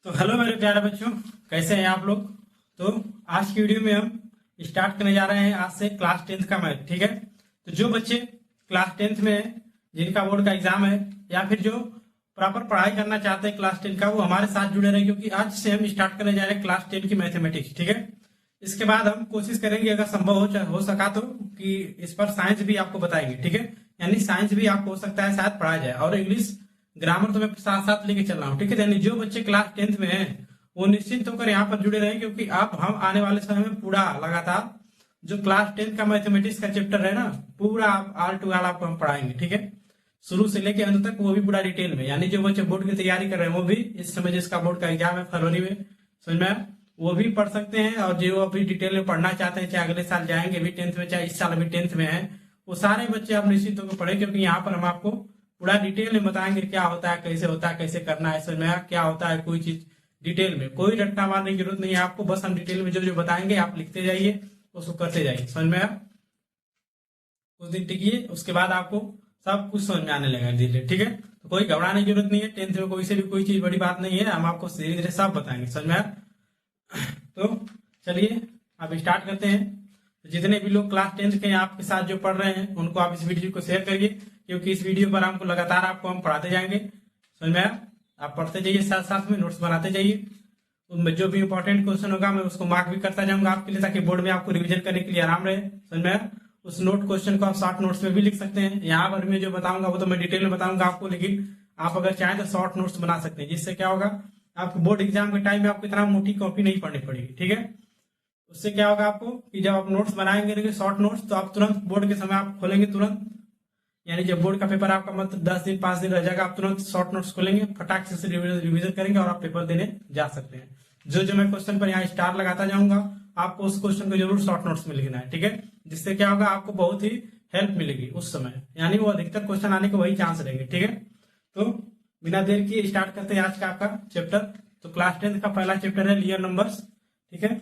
तो हेलो मेरे प्यारे बच्चों, कैसे हैं आप लोग। तो आज की वीडियो में हम स्टार्ट करने जा रहे हैं आज से क्लास 10th का मैथ। ठीक है, तो जो बच्चे क्लास 10th में हैं, जिनका बोर्ड का एग्जाम है या फिर जो प्रॉपर पढ़ाई करना चाहते हैं क्लास 10 का, वो हमारे साथ जुड़े रहे, क्योंकि आज से हम स्टार्ट करने जा रहे हैं क्लास 10 की मैथमेटिक्स। ठीक है, इसके बाद हम कोशिश करेंगे अगर संभव हो सका तो कि इस पर साइंस भी आपको बताएंगे। ठीक है, यानी साइंस भी आपको हो सकता है शायद पढ़ाया जाए, और इंग्लिश ग्रामर तो मैं साथ साथ लेके चल रहा हूँ। ठीक है, यानी जो बच्चे क्लास 10th में हैं वो निश्चिंत होकर यहाँ पर जुड़े रहें, क्योंकि आप हम आने वाले समय में पूरा लगातार जो क्लास 10th का मैथमेटिक्स का चैप्टर है ना, पूरा ऑल टू ऑल आपको हम पढ़ाएंगे। ठीक है, शुरू से लेके अंत तक, वो भी पूरा डिटेल में। यानी जो बच्चे बोर्ड की तैयारी कर रहे हैं वो भी इस समय जिसका बोर्ड का एग्जाम है फरवरी में, समझ में आया, वो भी पढ़ सकते हैं। और जो अभी डिटेल में पढ़ना चाहते हैं, चाहे अगले साल जाएंगे भी 10th में, चाहे इस साल अभी 10th में है, वो सारे बच्चे आप निश्चित होकर पढ़े, क्योंकि यहाँ पर हम आपको पूरा डिटेल में बताएंगे क्या होता है, कैसे करना है, समझ में आया, क्या होता है कोई चीज डिटेल में। कोई रट्टा मारने की जरूरत नहीं है आपको, बस हम डिटेल में जो जो बताएंगे आप लिखते जाइए, उसको करते जाइए। समझ में आया, कुछ दिन टिकिए, उसके बाद आपको सब कुछ समझ में आने लगेगा धीरे धीरे। ठीक है, तो कोई घबराने की जरूरत नहीं है, 10th में कोई से भी कोई चीज बड़ी बात नहीं है, हम आपको धीरे धीरे सब बताएंगे। समझ में आया, तो चलिए अब स्टार्ट करते हैं। तो जितने भी लोग क्लास 10th के आपके साथ जो पढ़ रहे हैं, उनको आप इस वीडियो को शेयर करिए, क्योंकि इस वीडियो पर हमको लगातार आपको हम पढ़ाते जाएंगे। समझ में आया, आप पढ़ते जाइए, साथ साथ में नोट्स बनाते जाइए। उनमें जो भी इंपॉर्टेंट क्वेश्चन होगा मैं उसको मार्क भी करता जाऊंगा आपके लिए, ताकि बोर्ड में आपको रिवीजन करने के लिए आराम रहे। समझ में आया, उस नोट क्वेश्चन को आप शॉर्ट नोट्स में भी लिख सकते हैं। यहाँ पर मैं जो बताऊंगा वो तो मैं डिटेल में बताऊंगा आपको, लेकिन आप अगर चाहें तो शॉर्ट नोट्स बना सकते हैं, जिससे क्या होगा, आपको बोर्ड एग्जाम के टाइम में आपको इतना मोटी कॉपी नहीं पढ़नी पड़ेगी। ठीक है, उससे क्या होगा आपको कि जब आप नोट्स बनाएंगे शॉर्ट नोट्स, तो आप तुरंत बोर्ड के समय आप खोलेंगे तुरंत, यानी जब बोर्ड का पेपर आपका मतलब 10 दिन 5 दिन रह जाएगा, आप तुरंत शॉर्ट नोट्स खोलेंगे, फटाक से रिवीजन करेंगे और आप पेपर देने जा सकते हैं। जो जो मैं क्वेश्चन पर यहाँ स्टार लगाता जाऊंगा, आपको उस क्वेश्चन को जरूर शॉर्ट नोट्स में लिखना है। ठीक है, जिससे क्या होगा, आपको बहुत ही हेल्प मिलेगी उस समय, यानी वो अधिकतर क्वेश्चन आने के वही चांस रहेंगे। ठीक है, तो बिना देर किए स्टार्ट करते हैं आज का आपका चैप्टर। तो क्लास 10th का पहला चैप्टर है रियल नंबर्स। ठीक है,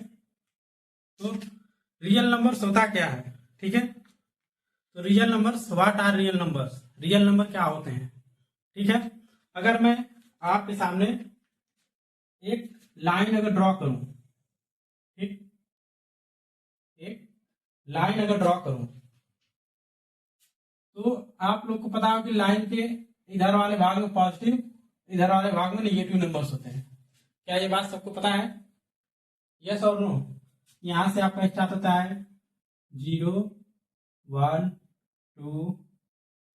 तो रियल नंबर्स होता क्या है। ठीक है, तो real numbers, what are real numbers, real number क्या होते हैं। ठीक है, अगर मैं आपके सामने एक लाइन अगर ड्रॉ करूं, ठीक, एक लाइन अगर ड्रॉ करूं, तो आप लोग को पता हो कि लाइन के इधर वाले भाग में पॉजिटिव, इधर वाले भाग में नेगेटिव नंबर्स होते हैं। क्या ये बात सबको पता है? यस और नो? यहां से आपका स्टार्ट होता है 0 1 2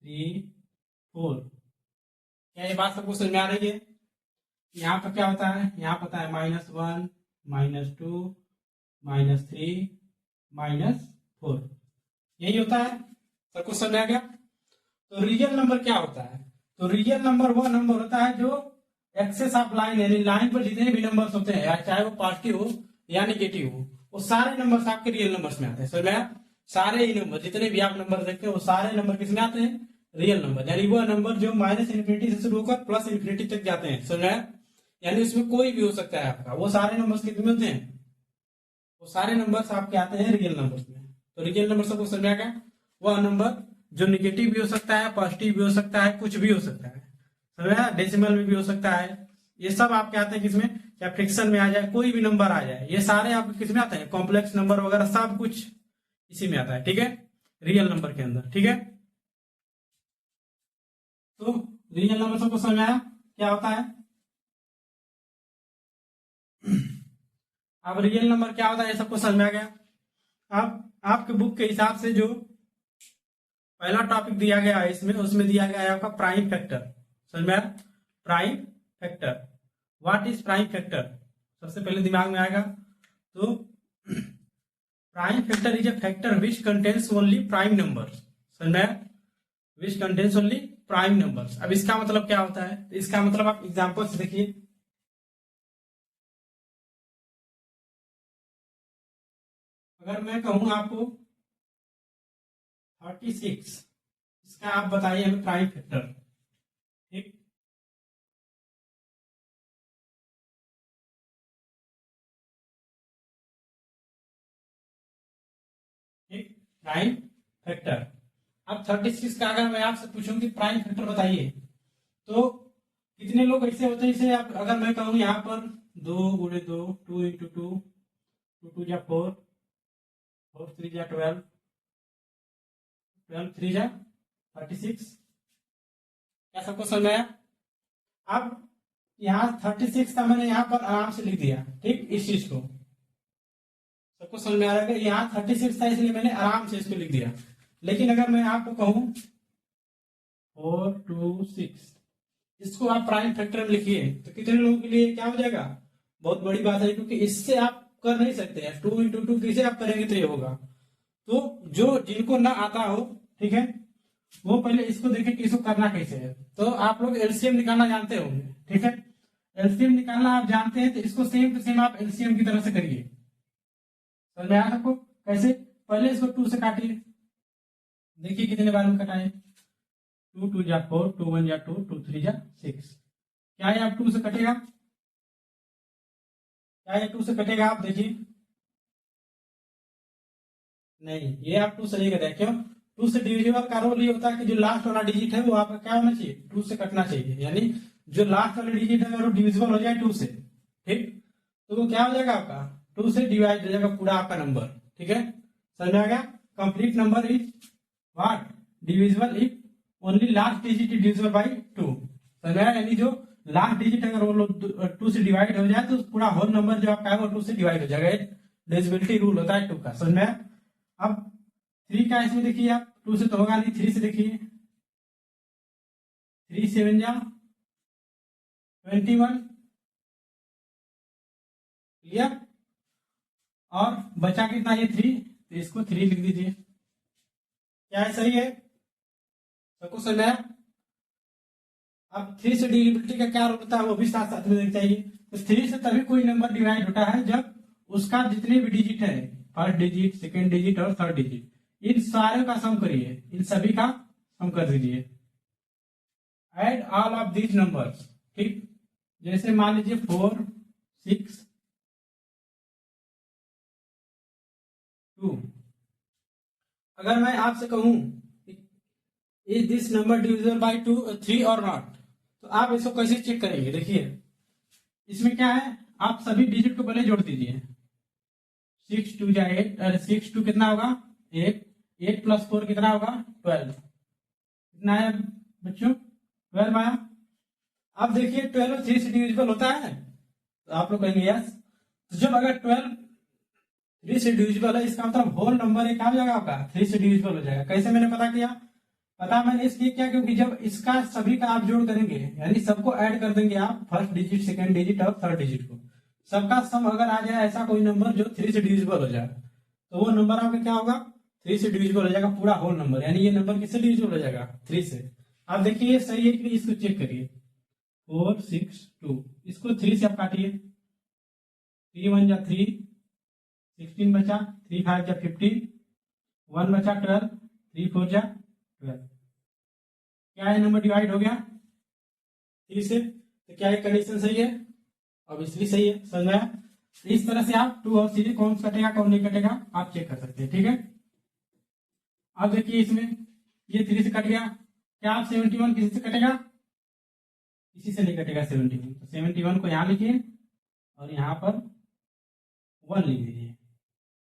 3 4। क्या ये बात सबको समझ में आ रही है? यहाँ पर क्या होता है, यहाँ पर होता है -1 -2 -3 -4, यही होता है। सबको समझ में आ गया? तो रियल नंबर क्या होता है? तो रियल नंबर वह नंबर होता है जो एक्सेस ऑफ लाइन, यानी लाइन पर जितने भी नंबर्स होते हैं, चाहे वो पॉजिटिव हो या नेगेटिव हो, वो सारे नंबर्स आपके रियल नंबर्स में आते हैं। समझ में आया? सारे ही नंबर, जितने भी आप नंबर देखते हैं, वो सारे नंबर किस में आते हैं? रियल नंबर, यानी वो नंबर जो -∞ से शुरू होकर +∞ तक जाते हैं। समझ में आया? यानी उसमें कोई भी हो सकता है आपका, वो सारे नंबर्स कितने होते हैं? वो सारे नंबर्स आपके आते हैं रियल नंबर्स में। तो रियल नंबर सबको समझ में आ गया? वह नंबर जो निगेटिव भी हो सकता है, पॉजिटिव भी हो सकता है, कुछ भी हो सकता है, समझ में आया? डेसिमल में भी हो सकता है, ये सब आपके आते हैं किसमें? चाहे फ्रैक्शन में आ जाए, कोई भी नंबर आ जाए, ये सारे आपके किसमें आते हैं? कॉम्प्लेक्स नंबर वगैरह सब कुछ इसी में आता है। ठीक है, रियल नंबर के अंदर। ठीक है, तो रियल नंबर सबको समझ में आया क्या होता है? अब रियल नंबर क्या होता है, ये सबको समझ में आ गया? अब आपके बुक के हिसाब से जो पहला टॉपिक दिया गया है इसमें, उसमें दिया गया है आपका प्राइम फैक्टर। समझ में आया? Prime factor, what is prime factor, सबसे पहले दिमाग में आएगा। तो prime factor is a factor which contains only prime numbers. समझ में आया? Which contains only prime numbers. अब इसका मतलब क्या होता है? तो इसका मतलब आप एग्जाम्पल से देखिए। अगर मैं कहूं आपको 36, इसका आप बताइए हमें प्राइम फैक्टर। ठीक, ठीक, प्राइम फैक्टर। अब 36 का अगर मैं आपसे पूछूं कि प्राइम फैक्टर बताइए, तो कितने लोग ऐसे होते हैं, जैसे आप अगर मैं कहूँ यहाँ पर 2 × 2, 2 × 2, 2 × 4, 4 × 3 = 12, 12 × 3 = 36। क्या सबको समझ में आया? अब यहाँ 36 का मैंने यहाँ पर आराम से लिख दिया, ठीक, इस चीज को सबको समझ में आ रहा है कि यहाँ 36 था इसलिए मैंने आराम से इसको लिख दिया। लेकिन अगर मैं आपको कहूं 4 2 6, इसको आप प्राइम फैक्टर में लिखिए तो कितने लोगों के लिए क्या हो जाएगा? बहुत बड़ी बात है, क्योंकि इससे आप कर नहीं सकते हैं। 2 × 2 किसे आप करेंगे तो ये होगा। तो जो जिनको ना आता हो, ठीक है, वो पहले इसको देखें कि इसको करना कैसे है। तो आप लोग एलसीएम निकालना जानते होंगे, ठीक है, एलसीएम निकालना आप जानते हैं तो इसको सेम टू सेम आप एलसीएम की तरह से करिए। समझ में आया आपको? कैसे? पहले इसको 2 से काटिए, देखिए कितने बार में कटाए। 2 × 2 = 4, 2 × 1 = 2, 2 × 3 = 6। क्या ये आप 2 से कटेगा? क्या ये 2 से कटेगा? आप देखिए, नहीं, ये आप 2 से नहीं कटेगा। क्यों? 2 से डिविजिबल का रूल ये होता है कि जो लास्ट वाला डिजिट है वो आपका क्या होना चाहिए? 2 से कटना चाहिए, यानी जो लास्ट वाला डिजिट है वो डिविजिबल हो जाए 2 से, ठीक, तो वो क्या हो जाएगा? आपका 2 से डिवाइड हो जाएगा पूरा आपका नंबर, ठीक है, समझ में आ गया? Complete number is what? Divisible if only last digit is divisible by 2। समझ में आया? यानी जो लास्ट डिजिट अगर वो 2 से डिवाइड हो जाए तो पूरा होल नंबर जो आपका है वो 2 से डिवाइड हो जाएगा। डिविजिबिलिटी रूल होता है 2 का। समझ में आया? अब 3 का इसमें देखिए, आप 2 से तो होगा नहीं, 3 से देखिए, 3 × 7 = 21, क्लियर? और बचा कितना? ये 3, तो इसको 3 लिख दीजिए। क्या है? सही है? सबको समझ में आया? अब 3 से डिविजिबिलिटी का क्या रूल होता है वो भी साथ साथ में देख चाहिए। तो 3 से तभी कोई नंबर डिवाइड होता है जब उसका जितने भी डिजिट है, फर्स्ट डिजिट, सेकेंड डिजिट और थर्ड डिजिट, इन सारे का सम करिए, इन सभी का सम कर दीजिए। Add all of these numbers, ठीक, जैसे मान लीजिए 4 6 2। अगर मैं आपसे कहूं is this number divisible by 3 और नॉट, तो आप इसको कैसे चेक करेंगे? देखिए, इसमें क्या है, आप सभी डिजिट को पहले जोड़ दीजिए। 6 × 2 = 8, अरे 6 × 2 कितना होगा? 8, 8 + 4 कितना होगा? 12। कितना है बच्चों? 12 आया। अब देखिए 12 3 से डिविजिबल होता है, तो आप लोग कहेंगे यस। तो जब अगर 12 3 से डिविजिबल है, इसका मतलब होल नंबर एक आ जाएगा आपका 3 से डिविजिबल हो जाएगा। कैसे मैंने पता किया? पता मैंने इसलिए किया क्योंकि जब इसका सभी का आप जोड़ करेंगे, यानी सबको ऐड कर देंगे आप, फर्स्ट डिजिट, सेकंड डिजिट और थर्ड डिजिट को, सबका सम अगर आ जाए ऐसा कोई नंबर जो 3 से डिविजिबल हो जाए, तो वो नंबर आपका क्या होगा? 3 से डिविजिबल हो जाएगा पूरा होल नंबर, यानी ये नंबर किससे डिविजिबल हो जाएगा? 3 से। आप देखिए ये सही है कि नहीं, इसको चेक करिए। 4 6 2, इसको 3 से आप काटिए। 3 × 1 = 3, 16 बचा, 3 × 5 = 15, 1 बचा 12, 3 × 4 = 12। क्या ये नंबर डिवाइड हो गया 3 से? तो क्या ये कंडीशन सही है? ऑब्वियसली सही है। समझ में आया? इस तरह से आप 2 और 3 कौन कटेगा कौन नहीं कटेगा आप चेक कर सकते हैं, ठीक है। अब देखिए इसमें ये 3 से कट गया, क्या आप 71 किसी से कटेगा? किसी से नहीं कटेगा 71। तो 71 को यहाँ लिखिए और यहाँ पर 1 लिख दीजिए।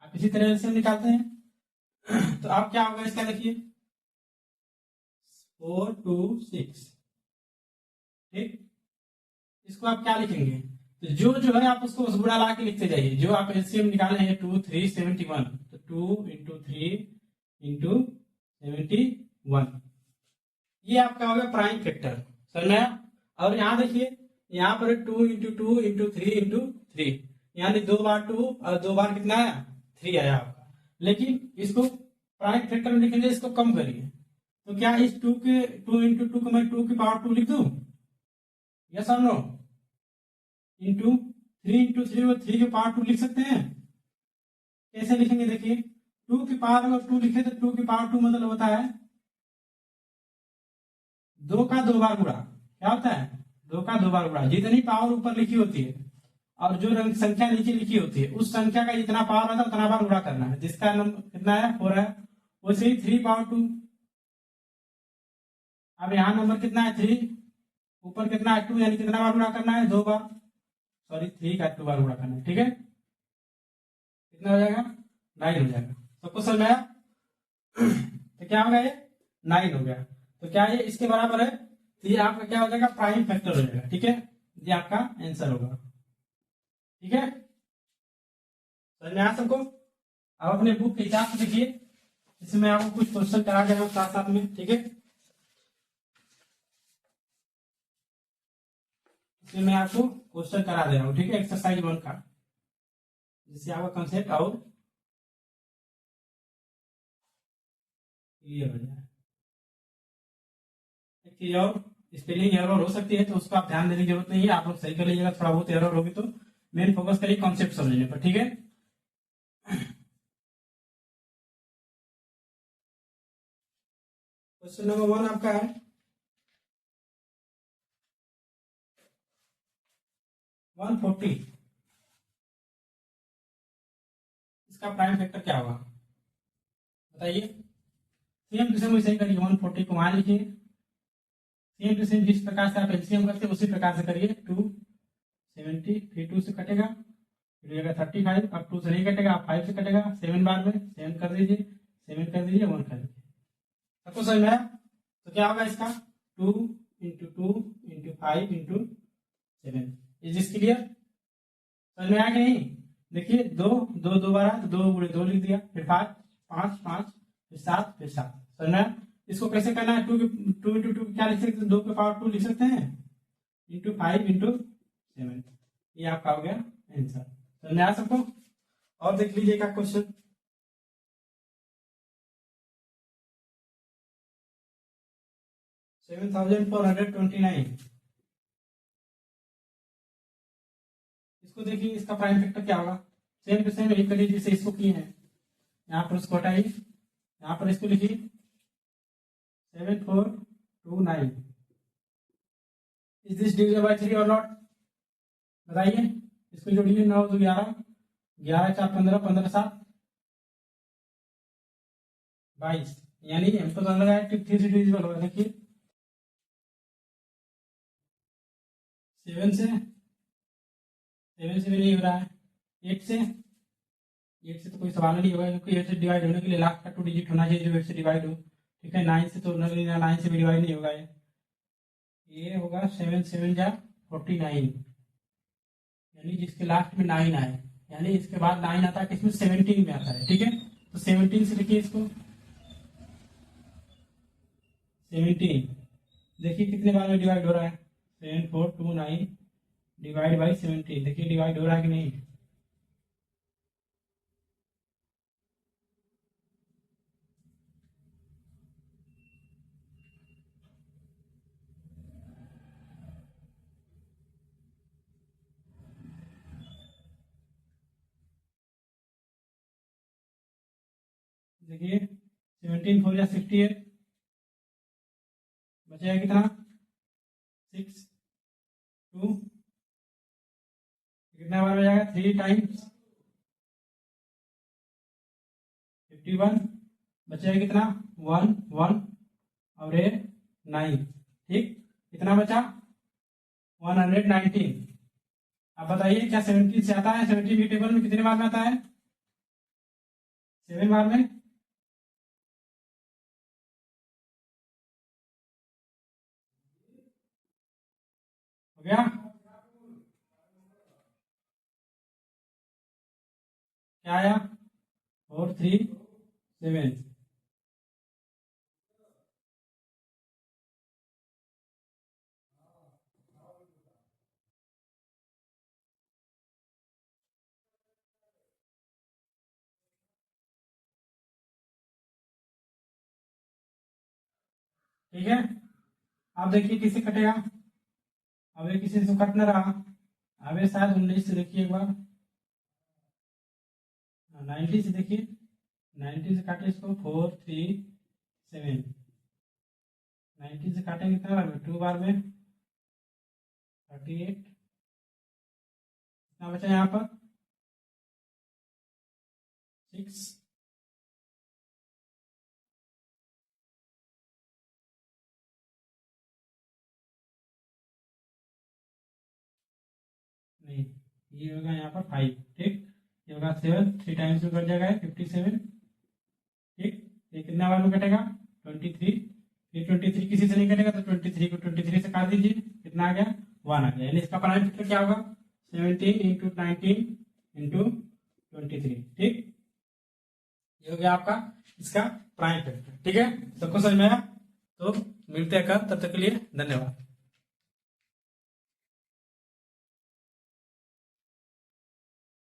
आप इसी तरह से निकालते हैं तो आप क्या होगा इसका? देखिए 4 2 6, ठीक, इसको आप क्या लिखेंगे? तो जो है आप उसको गुणा ला के लिखते जाइए। जो आप एलसीएम निकाले हैं 2 3 71, तो 2 × 3 × 71, ये आपका होगा प्राइम फैक्टर। समझ में आया? और यहाँ देखिए, यहाँ पर 2 × 2 × 3 × 3, यानी 2 बार 2 और 2 बार कितना आया? 3 आया आपका। लेकिन इसको प्राइम फैक्टर में लिखेंगे, इसको कम करिए, तो क्या इस 2 × 2 को मैं 2 की पावर 2 लिख दूं? यस और नो? इंटू 3 × 3 और 3 की पावर 2 लिख सकते हैं। कैसे लिखेंगे? देखिए 2 की पावर अगर 2 लिखे तो 2 की पावर 2 मतलब होता है 2 का 2 बार गुणा। क्या होता है? 2 का 2 बार गुणा। जितनी पावर ऊपर लिखी होती है और जो रंग संख्या नीचे लिखी होती है उस संख्या का जितना पावर आता है उतना बार गुणा करना है। जिसका नंबर कितना है? 4 है। वैसे ही 3 पावर 2, अब यहाँ नंबर कितना है? 3, ऊपर कितना है 2, यानी कितना बार गुणा करना है, 2 बार, सॉरी 3 का 2 बार गुणा करना है, ठीक है। कितना हो जाएगा, 9 हो जाएगा। सबको समझ में आया? तो क्या हो गया, ये 9 हो गया। तो क्या ये इसके बराबर है, तो ये आपका क्या हो जाएगा, प्राइम फैक्टर हो जाएगा, ठीक है। ये आपका आंसर होगा, ठीक है। समझ में आया सबको? अब अपने बुक के हिसाब से देखिए, इसमें आपको कुछ क्वेश्चन करा दे रहा हूँ साथ साथ में, ठीक है। इसमें मैं आपको क्वेश्चन करा दे रहा हूँ, ठीक है, एक्सरसाइज 1 का, जिससे आपका कंसेप्ट और क्लियर हो जाए। एक चीज और, स्पेलिंग एरर हो सकती है, तो उसको आप ध्यान देने की जरूरत नहीं है, आप लोग सही कर लीजिएगा। थोड़ा बहुत एरर होगी तो मेन फोकस करिए कॉन्सेप्ट समझने पर, ठीक है। क्वेश्चन नंबर 1 आपका है, 140, इसका प्राइम फैक्टर क्या होगा बताइए। सेम टू सेम वैसे ही करिए, 140 को वहां लिखिए, सेम टू सेम जिस प्रकार से आप एलसीएम करते हैं उसी प्रकार से करिए। 270, फिर 2 से कटेगा, फिर 35, अब 2 से नहीं कटेगा, आप 5 से कटेगा, 7 बार में 7 कर दीजिए, 7 कर दीजिए, 1 कर दीजिए। सबको समझ में आया? तो क्या होगा इसका, 2 into 2 into 5 into 7। Is this clear? समझ में आया कि नहीं? देखिए, 2 2 2 बार आया तो 2 गुणे 2 लिख दिया, फिर 5 5 5, फिर 7 फिर 7। समझ में आया? इसको कैसे करना है, 2 इंटू 2 क्या लिख सकते हैं, 2 के पावर 2 लिख सकते हैं, इंटू 5 इंटू 7। ये आपका हो गया आंसर। समझ में आया सबको? और देख लीजिए का क्वेश्चन, 7429, इसको देखिए, इसका प्राइम फैक्टर क्या होगा। सेम टू सेम यही करिए जैसे इसको किए हैं, यहाँ पर उसको हटाइए, यहाँ पर इसको लिखिए 7429। इज दिस डिविजिबल बाय 3 और नॉट, बताइए। इसको जोड़िए, 9 2 11, 11 4 15, 15 7 22, यानी हमको तो लगा है कि 3 से डिविजिबल होगा। देखिए 7 से, 7 से भी नहीं हो रहा है, 8 से, 8 से तो कोई सवाल नहीं होगा, क्योंकि 8 से डिवाइड होने के लिए लास्ट का 2 डिजिट होना चाहिए जो 8 से डिवाइड हो, ठीक है। 9 से तो 9 से भी डिवाइड नहीं होगा, ये होगा 7 7 जा 49, यानी जिसके लास्ट में 9 आए, यानी इसके बाद 9 आता है किसमें, 17 में आता है, ठीक है। तो 17 से लिखिए इसको, 17 देखिए कितने बार में डिवाइड हो रहा है, 7429 डिवाइड बाई 17, देखिए डिवाइड हो रहा है कि नहीं। देखिए 17 4 या 68, बचेगा कितना, 6 2, कितना बार हो जाएगा, 3 टाइम्स 51, बचेगा कितना, 1 1 और ये 9, ठीक। कितना बचा, 119। अब बताइए क्या 17 से आता है, 17 की टेबल में कितने बार में आता है, 7 बार में। हो गया, क्या आया, 437। ठीक है। अब देखिए किसे कटेगा, अब ये किसी से कट न रहा, अब ये शायद 19 से देखिए एक बार, 90 से देखिए, 90 से काटे इसको, 437, 90 से काटेंगे कितना बार में, 2 बार में, 38, कितना बचा यहाँ पर, 6, नहीं, ये होगा यहाँ पर 5, ठीक। ये होगा 7, 3 टाइम्स में कट जाएगा 57, ठीक। ये कितना बार में कटेगा 23, फिर 23 किसी से नहीं कटेगा तो 23 को 23 से काट दीजिए, कितना आ गया 1 आ गया। यानी इसका प्राइम फैक्टर क्या होगा 17 इंटू 19 इंटू 23, ठीक। ये हो गया आपका इसका प्राइम फैक्टर, ठीक है। सबको समझ में आया? तो मिलते हैं कल, तब तक के लिए धन्यवाद।